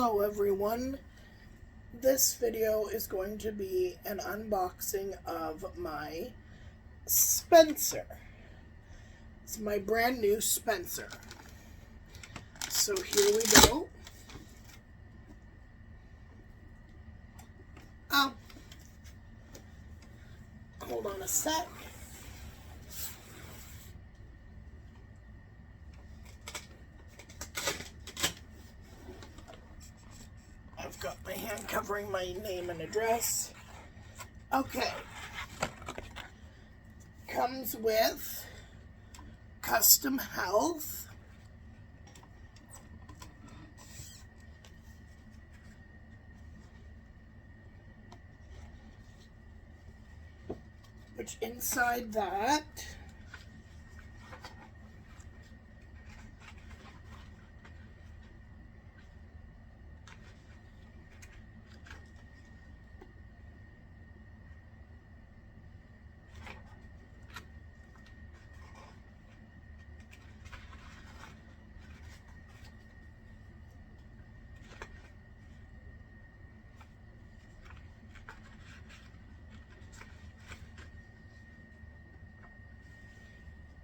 Hello everyone, this video is going to be an unboxing of my Spencer. It's my brand new Spencer. So here we go. Oh, hold on a sec. I've got my hand covering my name and address. Okay. Comes with custom health, which inside that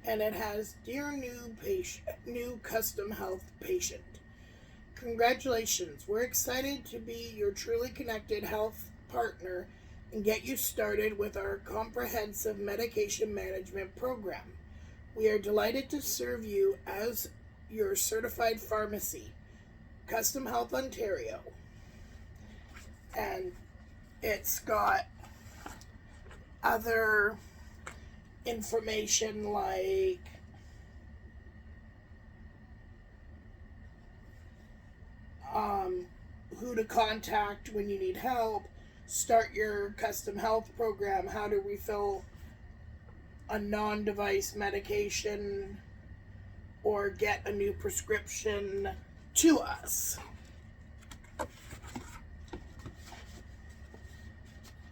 and it has, "Dear new custom health patient, congratulations. We're excited to be your truly connected health partner and get you started with our comprehensive medication management program. We are delighted to serve you as your certified pharmacy, Custom Health Ontario." And it's got other information like who to contact when you need help, start your custom health program, how to refill a non-device medication, or get a new prescription to us.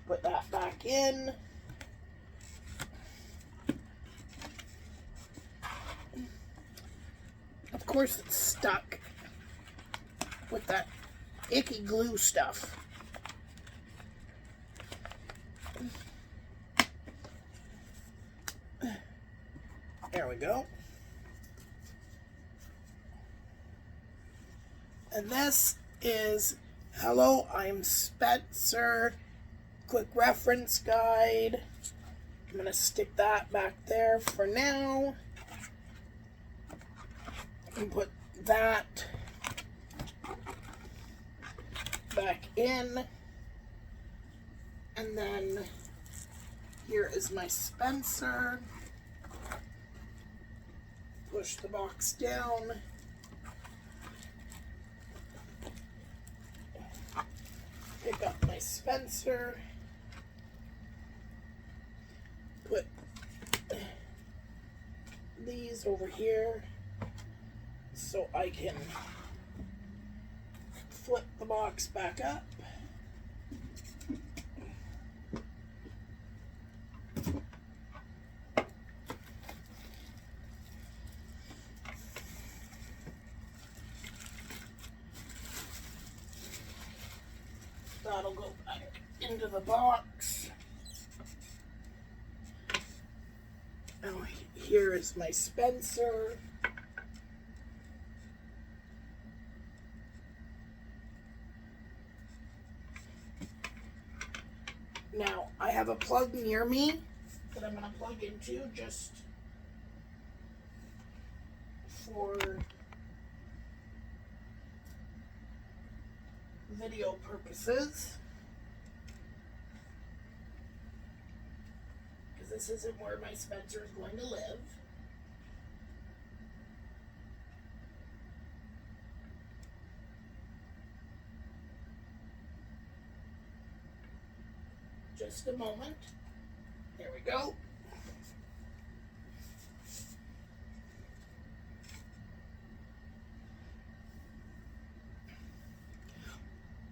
Put that back in. Of course it's stuck with that icky glue stuff. There we go. And this is, "Hello, I'm Spencer. Quick reference guide." I'm going to stick that back there for now. And put that back in. And then here is my Spencer. Push the box down. Pick up my Spencer. Put these over here so I can flip the box back up. That'll go back into the box. Now here is my Spencer. Now, I have a plug near me that I'm going to plug into just for video purposes, because this isn't where my Spencer is going to live. Just a moment. There we go.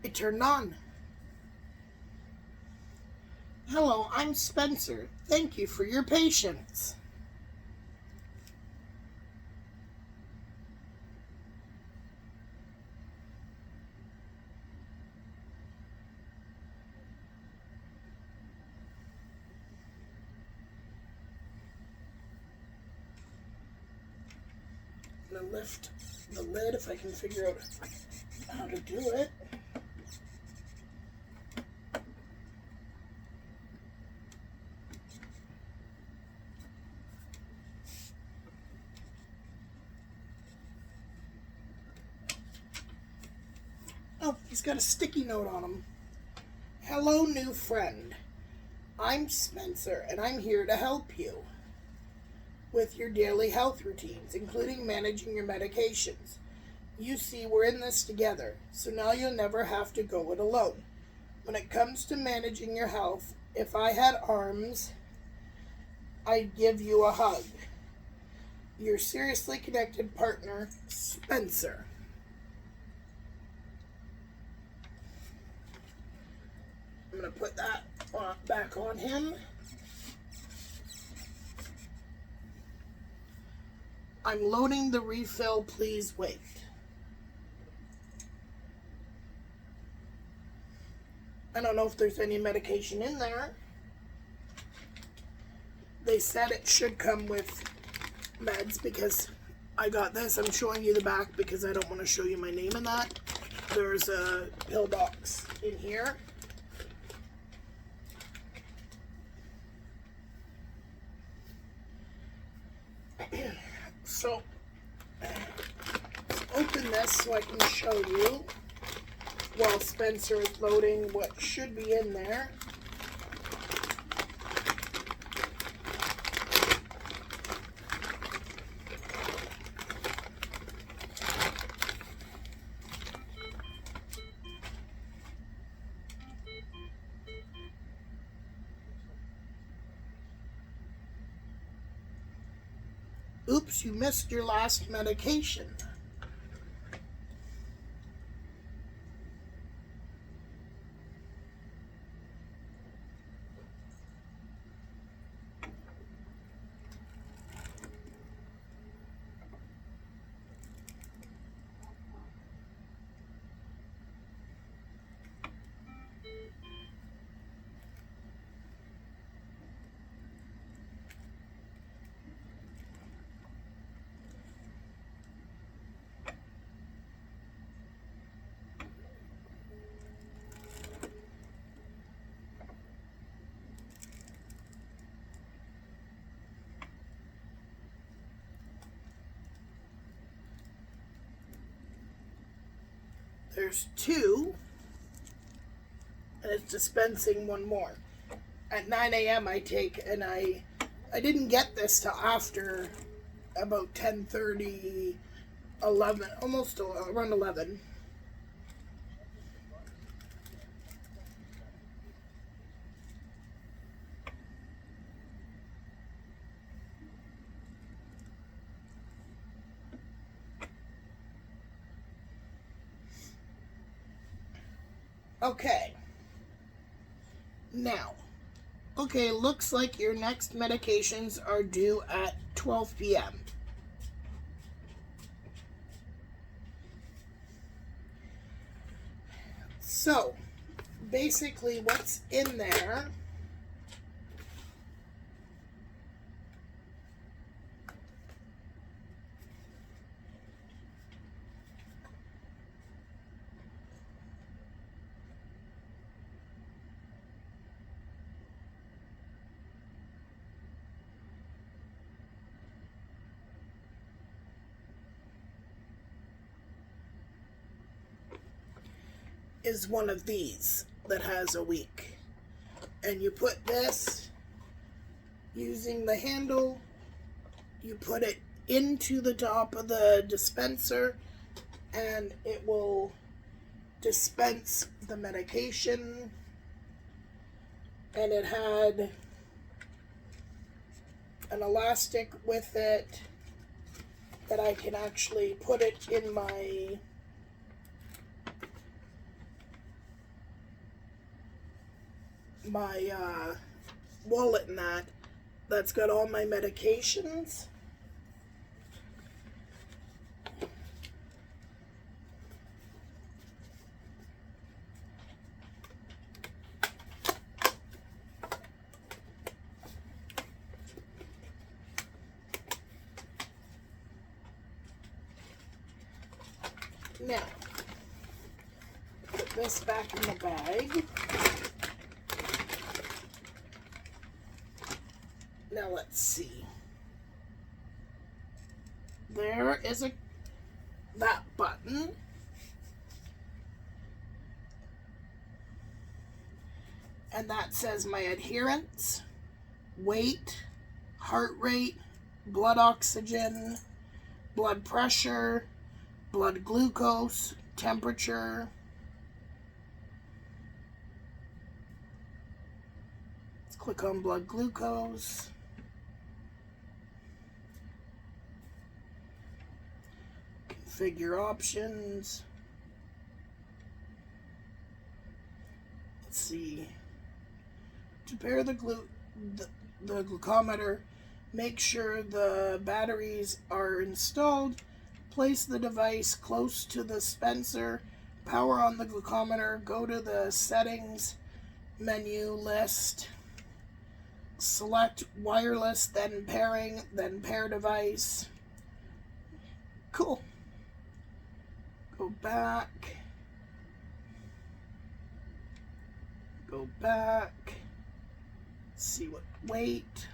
It turned on. "Hello, I'm Spencer. Thank you for your patience." I'm going to lift the lid if I can figure out how to do it. Oh, he's got a sticky note on him. Hello, new friend. I'm Spencer, and I'm here to help you with your daily health routines, including managing your medications. You see, we're in this together, so now you'll never have to go it alone. When it comes to managing your health, if I had arms, I'd give you a hug. Your seriously connected partner, Spencer. I'm going to put that back on him. I'm loading the refill, please wait. I don't know if there's any medication in there. They said it should come with meds because I got this. I'm showing you the back because I don't want to show you my name in that. There's a pill box in here. So, open this so I can show you while Spencer is loading what should be in there. Oops, you missed your last medication. There's two, and it's dispensing one more. At 9 a.m. I take, and I didn't get this till after about 10:30, 11, almost around 11. Okay. Now, okay, looks like your next medications are due at 12 p.m. So, basically what's in there is one of these that has a week. And you put this, using the handle, you put it into the top of the dispenser and it will dispense the medication. And it had an elastic with it that I can actually put it in my wallet, and that's got all my medications. Now, put this back in the bag. Now let's see. There is that button. And that says my adherence, weight, heart rate, blood oxygen, blood pressure, blood glucose, temperature. Let's click on blood glucose. Configure options. Let's see. To pair the glucometer, make sure the batteries are installed. Place the device close to the dispenser. Power on the glucometer. Go to the settings menu list. Select wireless, then pairing, then pair device. Cool. Go back. Go back. See what weight.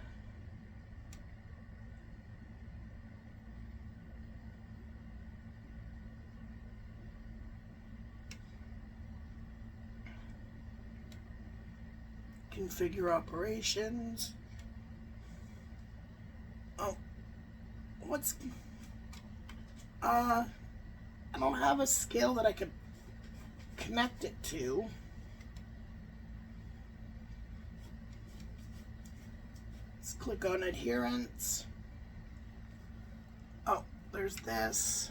Configure operations. Oh, I don't have a scale that I could connect it to. Let's click on adherence. Oh, there's this.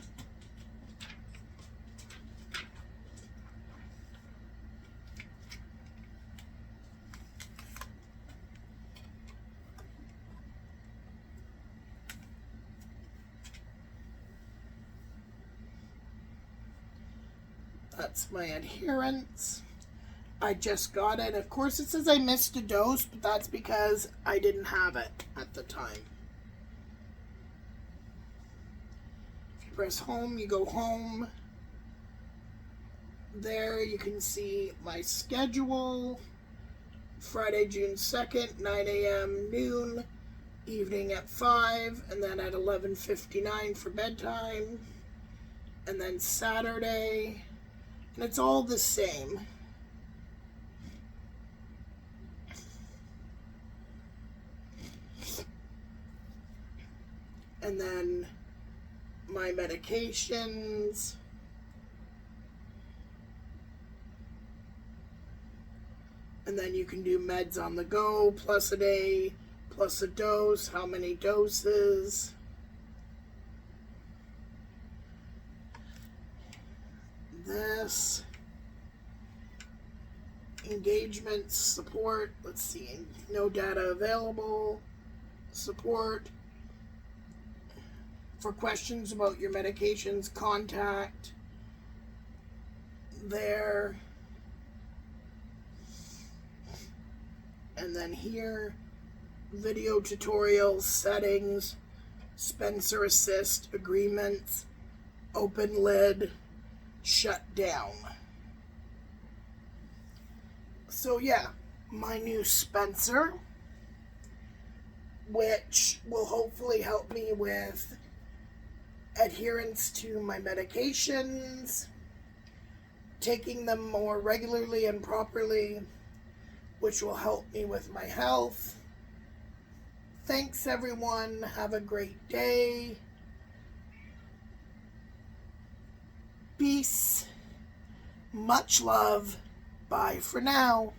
That's my adherence. I just got it. Of course, it says I missed a dose, but that's because I didn't have it at the time. If you press home, you go home. There you can see my schedule. Friday, June 2nd, 9 a.m., noon, evening at 5, and then at 11:59 for bedtime. And then Saturday, and it's all the same. And then my medications. And then you can do meds on the go, plus a day, plus a dose, how many doses. This. Engagement, support, let's see, no data available. Support. For questions about your medications, contact there. And then here, video tutorials, settings, Spencer Assist, agreements, open lid, shut down. So yeah, my new Spencer, which will hopefully help me with adherence to my medications, taking them more regularly and properly, which will help me with my health. Thanks everyone, have a great day. Peace, much love, bye for now.